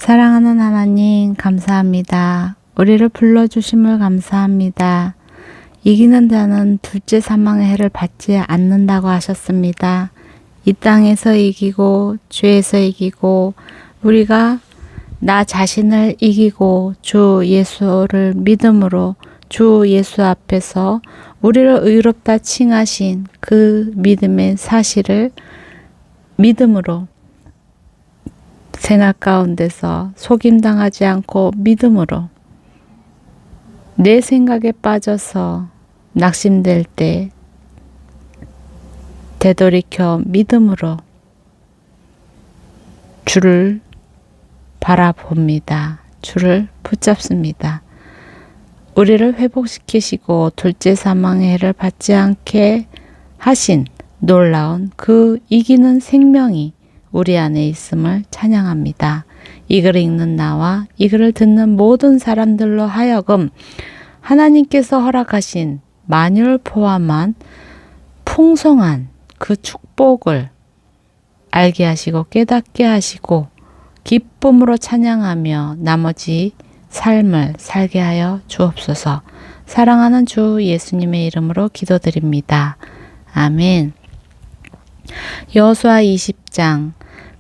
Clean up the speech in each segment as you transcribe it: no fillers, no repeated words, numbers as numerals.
사랑하는 하나님, 감사합니다. 우리를 불러주심을 감사합니다. 이기는 자는 둘째 사망의 해를 받지 않는다고 하셨습니다. 이 땅에서 이기고 죄에서 이기고 우리가 나 자신을 이기고 주 예수를 믿음으로 주 예수 앞에서 우리를 의롭다 칭하신 그 믿음의 사실을 믿음으로 생활 가운데서 속임당하지 않고 믿음으로 내 생각에 빠져서 낙심될 때 되돌이켜 믿음으로 주를 바라봅니다. 주를 붙잡습니다. 우리를 회복시키시고 둘째 사망의 해를 받지 않게 하신 놀라운 그 이기는 생명이 우리 안에 있음을 찬양합니다. 이 글을 읽는 나와 이 글을 듣는 모든 사람들로 하여금 하나님께서 허락하신 만유를 포함한 풍성한 그 축복을 알게 하시고 깨닫게 하시고 기쁨으로 찬양하며 나머지 삶을 살게 하여 주옵소서. 사랑하는 주 예수님의 이름으로 기도드립니다. 아멘. 여호수아 20장.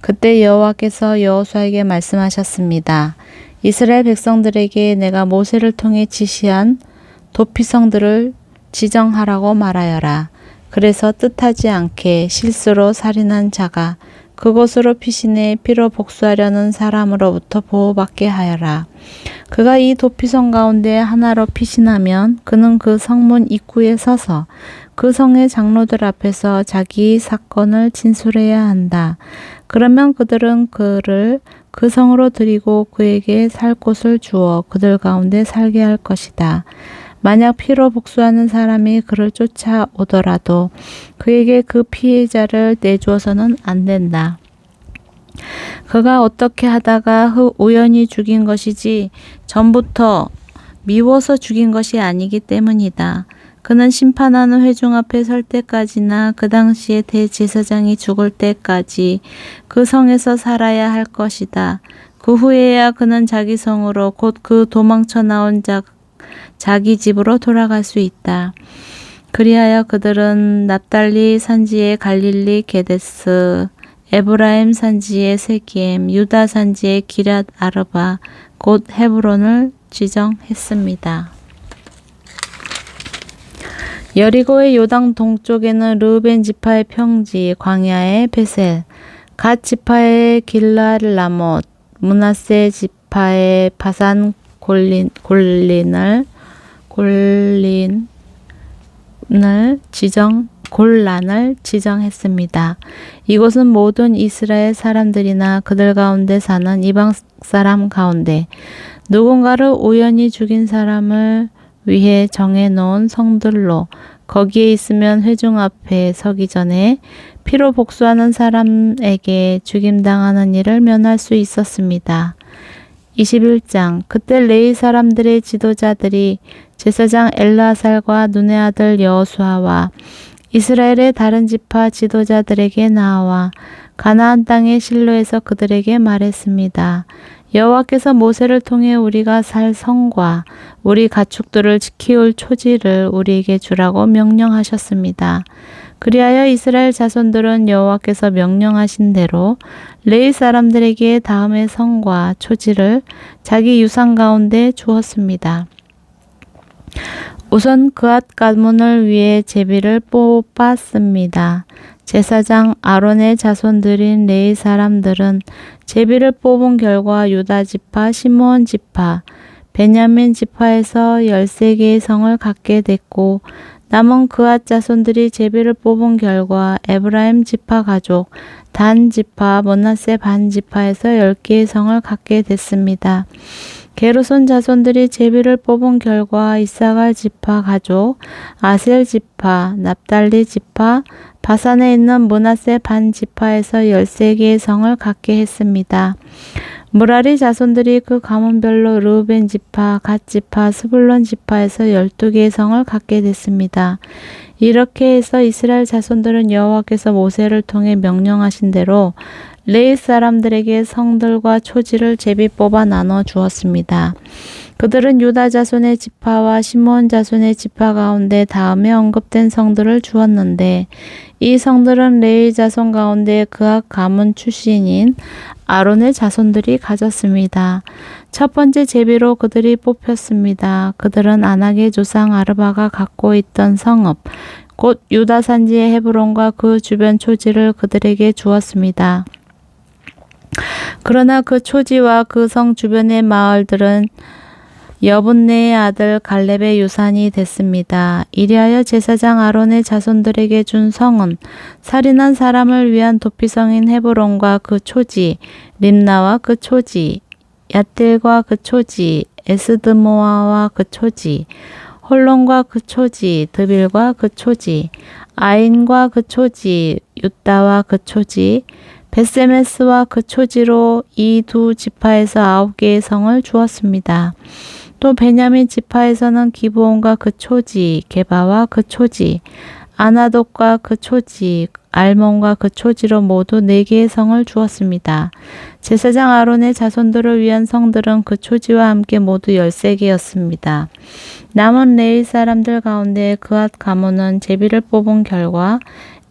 그때 여호와께서 여호수아에게 말씀하셨습니다. 이스라엘 백성들에게 내가 모세를 통해 지시한 도피성들을 지정하라고 말하여라. 그래서 뜻하지 않게 실수로 살인한 자가 그곳으로 피신해 피로 복수하려는 사람으로부터 보호받게 하여라. 그가 이 도피성 가운데 하나로 피신하면 그는 그 성문 입구에 서서 그 성의 장로들 앞에서 자기 사건을 진술해야 한다. 그러면 그들은 그를 그 성으로 들이고 그에게 살 곳을 주어 그들 가운데 살게 할 것이다. 만약 피로 복수하는 사람이 그를 쫓아오더라도 그에게 그 피해자를 내주어서는 안 된다. 그가 어떻게 하다가 우연히 죽인 것이지 전부터 미워서 죽인 것이 아니기 때문이다. 그는 심판하는 회중 앞에 설 때까지나 그 당시에 대제사장이 죽을 때까지 그 성에서 살아야 할 것이다. 그 후에야 그는 자기 성으로 곧 그 도망쳐 나온 자기 집으로 돌아갈 수 있다. 그리하여 그들은 납달리 산지의 갈릴리 게데스, 에브라임 산지의 세겜, 유다 산지의 기럇 아르바, 곧 헤브론을 지정했습니다. 여리고의 요당 동쪽에는 르우벤 지파의 평지, 광야의 베셀, 갓 지파의 길랏 라못, 므낫세 지파의 바산 골란을 지정했습니다. 이곳은 모든 이스라엘 사람들이나 그들 가운데 사는 이방 사람 가운데 누군가를 우연히 죽인 사람을 위해 정해놓은 성들로 거기에 있으면 회중 앞에 서기 전에 피로 복수하는 사람에게 죽임당하는 일을 면할 수 있었습니다. 21장. 그때 레위 사람들의 지도자들이 제사장 엘르아살과 눈의 아들 여호수아와 이스라엘의 다른 지파 지도자들에게 나와 가나안 땅의 실로에서 그들에게 말했습니다. 여호와께서 모세를 통해 우리가 살 성과 우리 가축들을 지키올 초지를 우리에게 주라고 명령하셨습니다. 그리하여 이스라엘 자손들은 여호와께서 명령하신 대로 레위 사람들에게 다음의 성과 초지를 자기 유산 가운데 주었습니다. 우선 그앗 가문을 위해 제비를 뽑았습니다. 제사장 아론의 자손들인 레위 사람들은 제비를 뽑은 결과 유다 지파, 시므온 지파, 베냐민 지파에서 13개의 성을 갖게 됐고 남은 그앗 자손들이 제비를 뽑은 결과 에브라임 지파 가족, 단 지파, 므낫세 반 지파에서 10개의 성을 갖게 됐습니다. 게르손 자손들이 제비를 뽑은 결과 이사갈 지파 가족, 아셀 지파, 납달리 지파, 바산에 있는 므낫세 반 지파에서 13개의 성을 갖게 했습니다. 무라리 자손들이 그 가문별로 르우벤 지파, 갓 지파, 스불론 지파에서 12개의 성을 갖게 됐습니다. 이렇게 해서 이스라엘 자손들은 여호와께서 모세를 통해 명령하신 대로 레위 사람들에게 성들과 초지를 제비 뽑아 나눠 주었습니다. 그들은 유다 자손의 지파와 시므온 자손의 지파 가운데 다음에 언급된 성들을 주었는데 이 성들은 레위 자손 가운데 그앗 가문 출신인 아론의 자손들이 가졌습니다. 첫 번째 제비로 그들이 뽑혔습니다. 그들은 아낙의 조상 아르바가 갖고 있던 성읍 곧 유다 산지의 헤브론과 그 주변 초지를 그들에게 주었습니다. 그러나 그 초지와 그 성 주변의 마을들은 여분네의 아들 갈렙의 유산이 됐습니다. 이리하여 제사장 아론의 자손들에게 준 성은 살인한 사람을 위한 도피성인 헤브론과 그 초지, 림나와 그 초지, 얏딜과 그 초지, 에스드모아와 그 초지, 홀론과 그 초지, 드빌과 그 초지, 아인과 그 초지, 유다와 그 초지, 벳세메스와 그 초지로 이 두 지파에서 9개의 성을 주었습니다. 또 베냐민 지파에서는 기브온과 그 초지, 게바와 그 초지, 아나돗과 그 초지, 알몬과 그 초지로 모두 4개의 성을 주었습니다. 제사장 아론의 자손들을 위한 성들은 그 초지와 함께 모두 13개였습니다. 남은 레위 사람들 가운데 그앗 가문은 제비를 뽑은 결과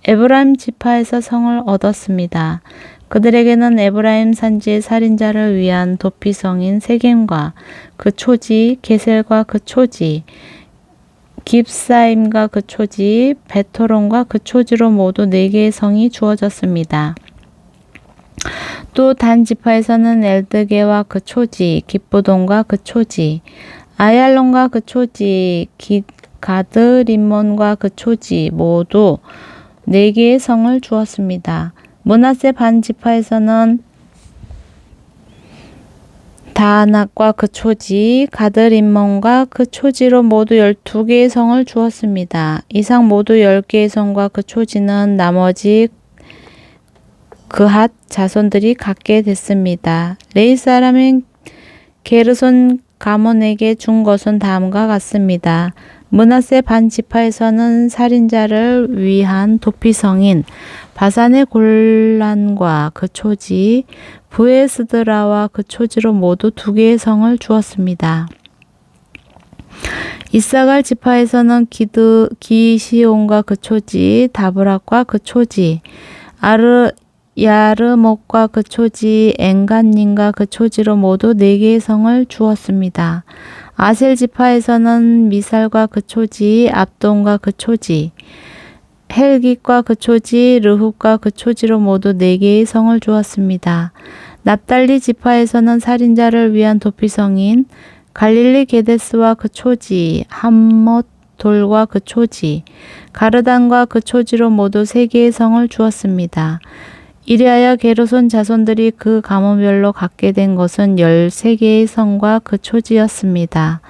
에브라임 지파에서 성을 얻었습니다. 그들에게는 에브라임 산지의 살인자를 위한 도피성인 세겜과 그 초지, 게셀과 그 초지, 깁사임과 그 초지, 베토론과 그 초지로 모두 4개의 성이 주어졌습니다. 또 단 지파에서는 엘드게와 그 초지, 깁부돈과 그 초지, 아얄론과 그 초지, 가드 림몬과 그 초지 모두 4개의 성을 주었습니다. 므낫세 반 지파에서는 다낙과 그 초지, 가드림몬과 그 초지로 모두 12개의 성을 주었습니다. 이상 모두 10개의 성과 그 초지는 나머지 그핫 자손들이 갖게 됐습니다. 레위 사람인 게르손 가문에게 준 것은 다음과 같습니다. 므낫세 반 지파에서는 살인자를 위한 도피성인 바산의 골란과 그 초지, 부에스드라와 그 초지로 모두 2개의 성을 주었습니다. 이사갈 지파에서는 기시온과 그 초지, 다브락과 그 초지, 야르목과 그 초지, 엔간님과 그 초지로 모두 4개의 성을 주었습니다. 아셀 지파에서는 미살과 그 초지, 압돈과 그 초지, 헬깃과 그 초지, 르훗과 그 초지로 모두 4개의 성을 주었습니다. 납달리 지파에서는 살인자를 위한 도피성인 갈릴리 게데스와 그 초지, 함못 돌과 그 초지, 가르단과 그 초지로 모두 3개의 성을 주었습니다. 이리하여 게르손 자손들이 그 가문별로 갖게 된 것은 13개의 성과 그 초지였습니다.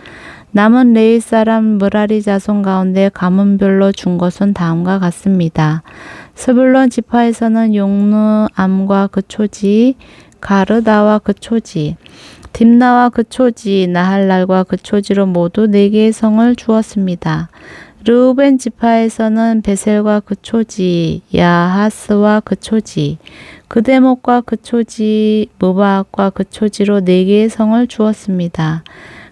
남은 레위 사람 므라리 자손 가운데 가문별로 준 것은 다음과 같습니다. 스불론 지파에서는 용느암과 그 초지, 가르다와 그 초지, 딥나와 그 초지, 나할랄과 그 초지로 모두 4개의 성을 주었습니다. 르우벤 지파에서는 베셀과 그 초지, 야하스와 그 초지, 그데목과 그 초지, 무바악과 그 초지로 4개의 성을 주었습니다.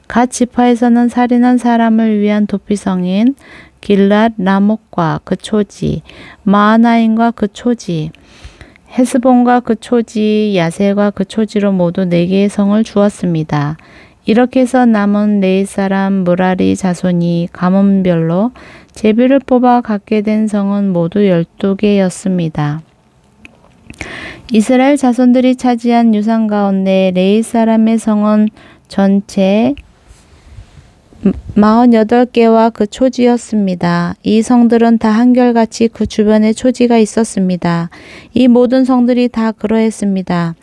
갓 지파에서는 살인한 사람을 위한 도피성인 길랏 라목과 그 초지, 마하나임과 그 초지, 헤스본과 그 초지, 야셀과 그 초지로 모두 4개의 성을 주었습니다. 이렇게 해서 남은 레위 사람 므라리 자손이 가문별로 제비를 뽑아 갖게 된 성은 모두 12개였습니다. 이스라엘 자손들이 차지한 유산 가운데 레위 사람의 성은 전체 48개와 그 초지였습니다. 이 성들은 다 한결같이 그 주변에 초지가 있었습니다. 이 모든 성들이 다 그러했습니다.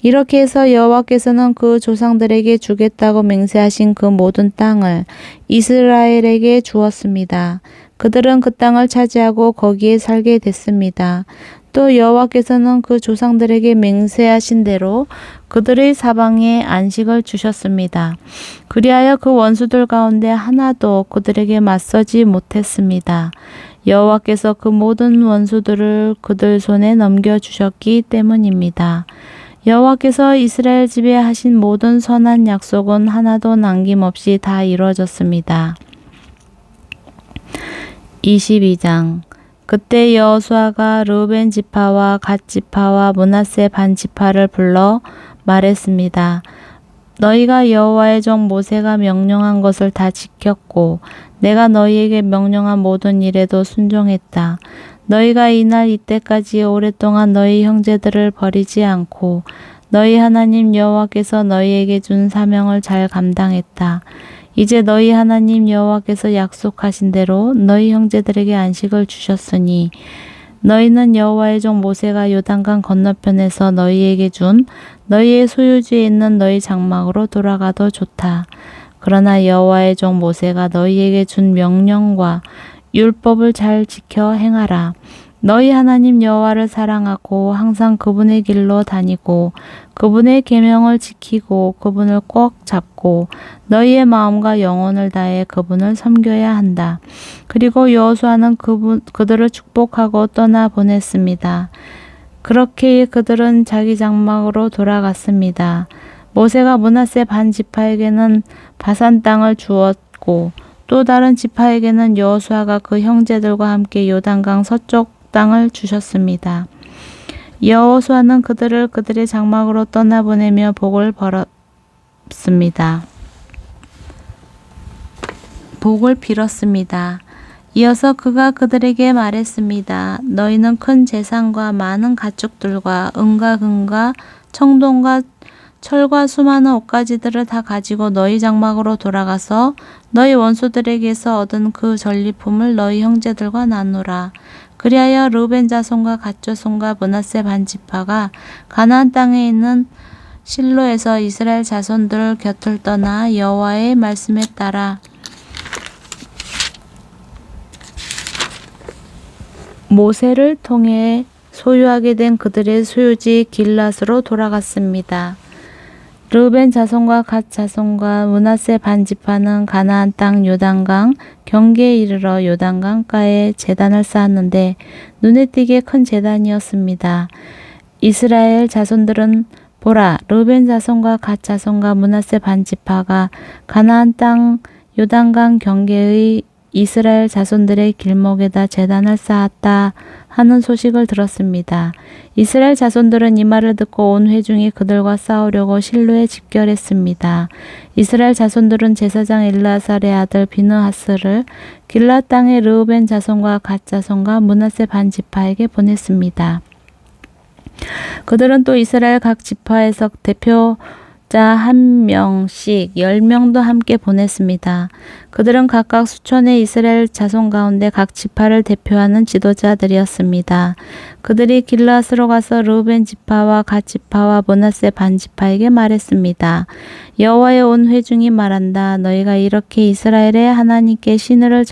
이렇게 해서 여호와께서는 그 조상들에게 주겠다고 맹세하신 그 모든 땅을 이스라엘에게 주었습니다. 그들은 그 땅을 차지하고 거기에 살게 됐습니다. 또 여호와께서는 그 조상들에게 맹세하신 대로 그들의 사방에 안식을 주셨습니다. 그리하여 그 원수들 가운데 하나도 그들에게 맞서지 못했습니다. 여호와께서 그 모든 원수들을 그들 손에 넘겨주셨기 때문입니다. 여호와께서 이스라엘 집에 하신 모든 선한 약속은 하나도 남김없이 다 이루어졌습니다. 22장. 그때 여호수아가 르우벤 지파와 갓 지파와 므낫세 반 지파를 불러 말했습니다. 너희가 여호와의 종 모세가 명령한 것을 다 지켰고 내가 너희에게 명령한 모든 일에도 순종했다. 너희가 이날 이때까지 오랫동안 너희 형제들을 버리지 않고 너희 하나님 여호와께서 너희에게 준 사명을 잘 감당했다. 이제 너희 하나님 여호와께서 약속하신 대로 너희 형제들에게 안식을 주셨으니 너희는 여호와의 종 모세가 요단강 건너편에서 너희에게 준 너희의 소유지에 있는 너희 장막으로 돌아가도 좋다. 그러나 여호와의 종 모세가 너희에게 준 명령과 율법을 잘 지켜 행하라. 너희 하나님 여호와를 사랑하고 항상 그분의 길로 다니고 그분의 계명을 지키고 그분을 꼭 잡고 너희의 마음과 영혼을 다해 그분을 섬겨야 한다. 그리고 여호수아는 그들을 축복하고 떠나 보냈습니다. 그렇게 그들은 자기 장막으로 돌아갔습니다. 모세가 므낫세 반 지파에게는 바산 땅을 주었고 또 다른 지파에게는 여호수아가 그 형제들과 함께 요단강 서쪽 땅을 주셨습니다. 여호수아는 그들을 그들의 장막으로 떠나보내며 복을 빌었습니다. 이어서 그가 그들에게 말했습니다. 너희는 큰 재산과 많은 가축들과 은과 금과 청동과 철과 수많은 옷가지들을 다 가지고 너희 장막으로 돌아가서 너희 원수들에게서 얻은 그 전리품을 너희 형제들과 나누라. 그리하여 르우벤 자손과 갓 자손과 므낫세 반 지파가 가나안 땅에 있는 실로에서 이스라엘 자손들 곁을 떠나 여호와의 말씀에 따라 모세를 통해 소유하게 된 그들의 소유지 길앗으로 돌아갔습니다. 르우벤 자손과 갓 자손과 므낫세 반 지파는 가나안 땅 요단강 경계에 이르러 요단강가에 제단을 쌓았는데 눈에 띄게 큰 제단이었습니다. 이스라엘 자손들은 보라, 르우벤 자손과 갓 자손과 므낫세 반 지파가 가나안 땅 요단강 경계의 이스라엘 자손들의 길목에다 제단을 쌓았다 하는 소식을 들었습니다. 이스라엘 자손들은 이 말을 듣고 온 회중이 그들과 싸우려고 실로에 집결했습니다. 이스라엘 자손들은 제사장 엘르아살의 아들 비느하스를 길앗 땅의 르우벤 자손과 갓 자손과 므낫세 반 지파에게 보냈습니다. 그들은 또 이스라엘 각 지파에서 대표자 1명씩 10명도 함께 보냈습니다. 그들은 각각 수천의 이스라엘 자손 가운데 각 지파를 대표하는 지도자들이었습니다. 그들이 길앗으로 가서 르우벤 지파와 갓 지파와 므낫세 반 지파에게 말했습니다. 여호와의 온 회중이 말한다. 너희가 이렇게 이스라엘의 하나님께 신을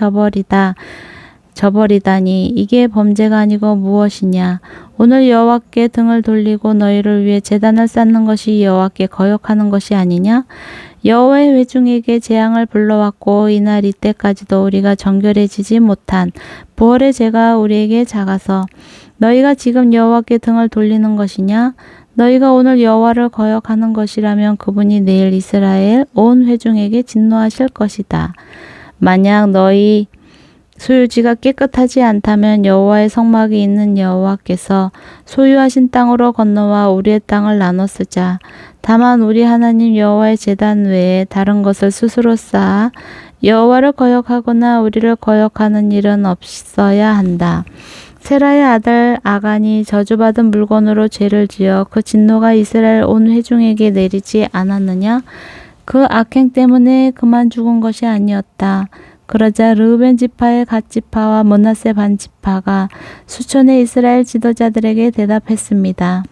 저버리다니 이게 범죄가 아니고 무엇이냐. 오늘 여호와께 등을 돌리고 너희를 위해 제단을 쌓는 것이 여호와께 거역하는 것이 아니냐. 여호와의 회중에게 재앙을 불러왔고 이날 이때까지도 우리가 정결해지지 못한 부활의 죄가 우리에게 작아서 너희가 지금 여호와께 등을 돌리는 것이냐. 너희가 오늘 여호와를 거역하는 것이라면 그분이 내일 이스라엘 온 회중에게 진노하실 것이다. 만약 너희 소유지가 깨끗하지 않다면 여호와의 성막이 있는 여호와께서 소유하신 땅으로 건너와 우리의 땅을 나눠 쓰자. 다만 우리 하나님 여호와의 제단 외에 다른 것을 스스로 쌓아 여호와를 거역하거나 우리를 거역하는 일은 없어야 한다. 세라의 아들 아간이 저주받은 물건으로 죄를 지어 그 진노가 이스라엘 온 회중에게 내리지 않았느냐? 그 악행 때문에 그만 죽은 것이 아니었다. 그러자 르우벤 지파의 갓 지파와 므낫세 반 지파가 수천의 이스라엘 지도자들에게 대답했습니다.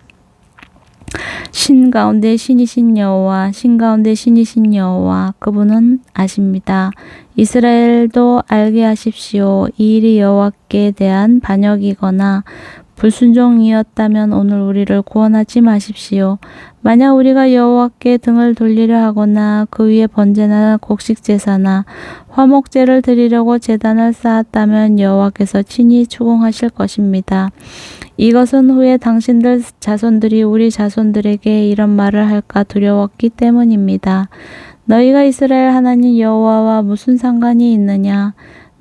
신 가운데 신이신 여호와, 신 가운데 신이신 여호와, 그분은 아십니다. 이스라엘도 알게 하십시오. 이 일이 여호와께 대한 반역이거나 불순종이었다면 오늘 우리를 구원하지 마십시오. 만약 우리가 여호와께 등을 돌리려 하거나 그 위에 번제나 곡식 제사나 화목제를 드리려고 제단을 쌓았다면 여호와께서 친히 추궁하실 것입니다. 이것은 후에 당신들 자손들이 우리 자손들에게 이런 말을 할까 두려웠기 때문입니다. 너희가 이스라엘 하나님 여호와와 무슨 상관이 있느냐?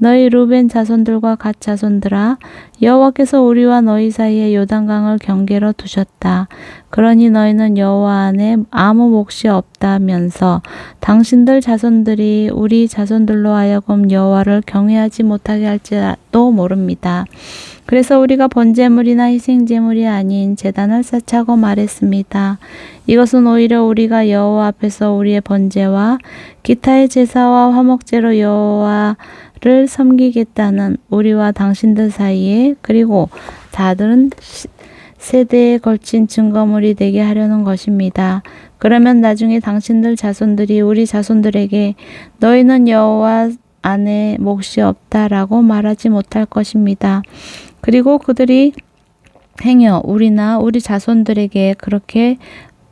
너희 루벤 자손들과 갓 자손들아, 여호와께서 우리와 너희 사이에 요단강을 경계로 두셨다. 그러니 너희는 여호와 안에 아무 몫이 없다면서 당신들 자손들이 우리 자손들로 하여금 여호와를 경외하지 못하게 할지도 모릅니다. 그래서 우리가 번제물이나 희생제물이 아닌 제단을 쌓자고 말했습니다. 이것은 오히려 우리가 여호와 앞에서 우리의 번제와 기타의 제사와 화목제로 여호와를 섬기겠다는 우리와 당신들 사이에 그리고 다른 세대에 걸친 증거물이 되게 하려는 것입니다. 그러면 나중에 당신들 자손들이 우리 자손들에게 너희는 여호와 안에 몫이 없다라고 말하지 못할 것입니다. 그리고 그들이 행여 우리나 우리 자손들에게 그렇게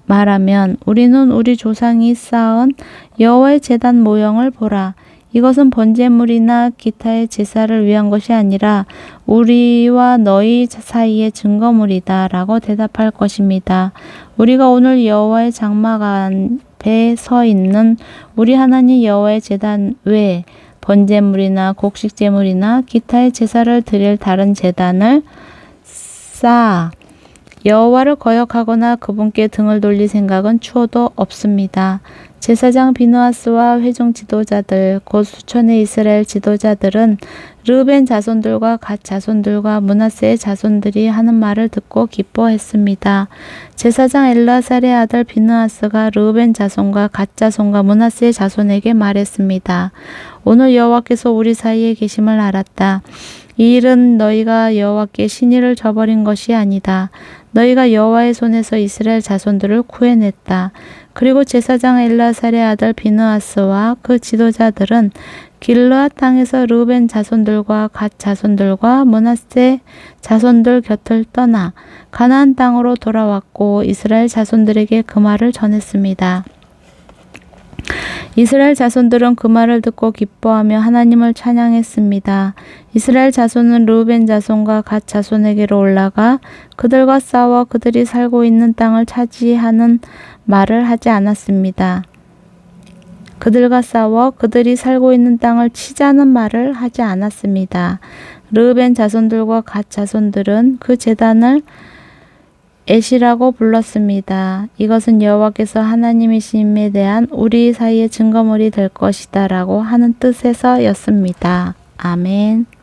말하면 우리는 우리 조상이 쌓은 여호와의 제단 모형을 보라. 이것은 번제물이나 기타의 제사를 위한 것이 아니라 우리와 너희 사이의 증거물이다 라고 대답할 것입니다. 우리가 오늘 여호와의 장막 앞에 서 있는 우리 하나님 여호와의 제단 외에 번제물이나 곡식제물이나 기타의 제사를 드릴 다른 제단을 쌓아 여호와를 거역하거나 그분께 등을 돌릴 생각은 추호도 없습니다. 제사장 비느하스와 회중 지도자들 곧 수천의 이스라엘 지도자들은 르벤 자손들과 갓 자손들과 므낫세의 자손들이 하는 말을 듣고 기뻐했습니다. 제사장 엘라살의 아들 비느하스가 르벤 자손과 갓 자손과 므낫세의 자손에게 말했습니다. 오늘 여호와께서 우리 사이에 계심을 알았다. 이 일은 너희가 여호와께 신의를 저버린 것이 아니다. 너희가 여호와의 손에서 이스라엘 자손들을 구해냈다. 그리고 제사장 엘라살의 아들 비느하스와 그 지도자들은 길르앗 땅에서 르벤 자손들과 갓 자손들과 므낫세 자손들 곁을 떠나 가나안 땅으로 돌아왔고 이스라엘 자손들에게 그 말을 전했습니다. 이스라엘 자손들은 그 말을 듣고 기뻐하며 하나님을 찬양했습니다. 이스라엘 자손은 르벤 자손과 갓 자손에게로 올라가 그들과 싸워 그들이 살고 있는 땅을 차지하는 말을 하지 않았습니다. 그들과 싸워 그들이 살고 있는 땅을 치자는 말을 하지 않았습니다. 르벤 자손들과 갓 자손들은 그 제단을 에시라고 불렀습니다. 이것은 여호와께서 하나님이심에 대한 우리 사이의 증거물이 될 것이다 라고 하는 뜻에서였습니다. 아멘.